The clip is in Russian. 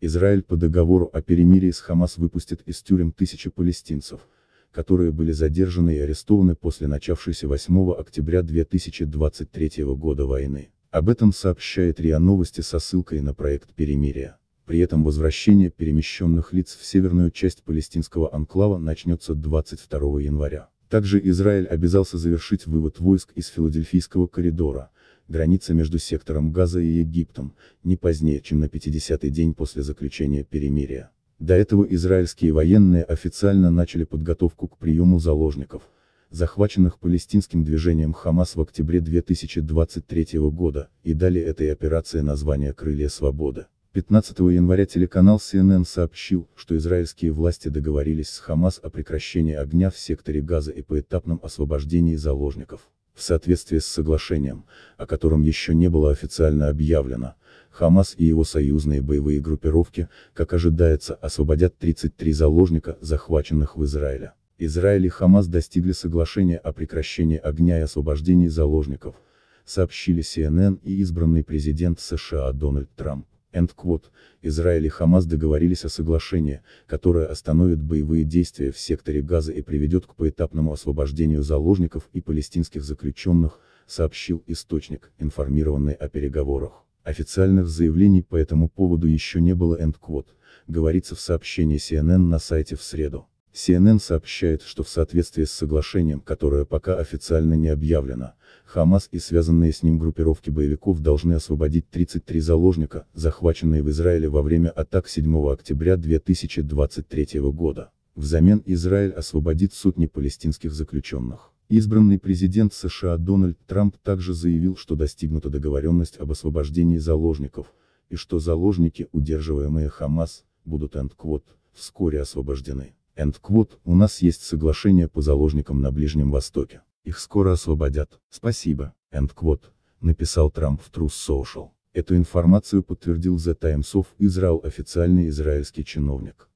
Израиль по договору о перемирии с Хамас выпустит из тюрем тысячи палестинцев, которые были задержаны и арестованы после начавшейся 8 октября 2023 года войны. Об этом сообщает РИА Новости со ссылкой на проект перемирия. При этом возвращение перемещенных лиц в северную часть палестинского анклава начнется 22 января. Также Израиль обязался завершить вывод войск из Филадельфийского коридора, граница между сектором Газа и Египтом, не позднее, чем на 50-й день после заключения перемирия. До этого израильские военные официально начали подготовку к приему заложников, захваченных палестинским движением Хамас в октябре 2023 года, и дали этой операции название «Крылья свободы». 15 января телеканал CNN сообщил, что израильские власти договорились с Хамас о прекращении огня в секторе Газа и поэтапном освобождении заложников. В соответствии с соглашением, о котором еще не было официально объявлено, Хамас и его союзные боевые группировки, как ожидается, освободят 33 заложника, захваченных в Израиле. Израиль и Хамас достигли соглашения о прекращении огня и освобождении заложников, сообщили CNN и избранный президент США Дональд Трамп. Израиль и Хамас договорились о соглашении, которое остановит боевые действия в секторе Газа и приведет к поэтапному освобождению заложников и палестинских заключенных, сообщил источник, информированный о переговорах. Официальных заявлений по этому поводу еще не было, говорится в сообщении CNN на сайте в среду. CNN сообщает, что в соответствии с соглашением, которое пока официально не объявлено, Хамас и связанные с ним группировки боевиков должны освободить 33 заложника, захваченные в Израиле во время атак 7 октября 2023 года. Взамен Израиль освободит сотни палестинских заключенных. Избранный президент США Дональд Трамп также заявил, что достигнута договоренность об освобождении заложников, и что заложники, удерживаемые Хамас, будут вскоре освобождены. У нас есть соглашение по заложникам на Ближнем Востоке. Их скоро освободят. Спасибо, написал Трамп в Truth Social. Эту информацию подтвердил The Times of Israel, официальный израильский чиновник.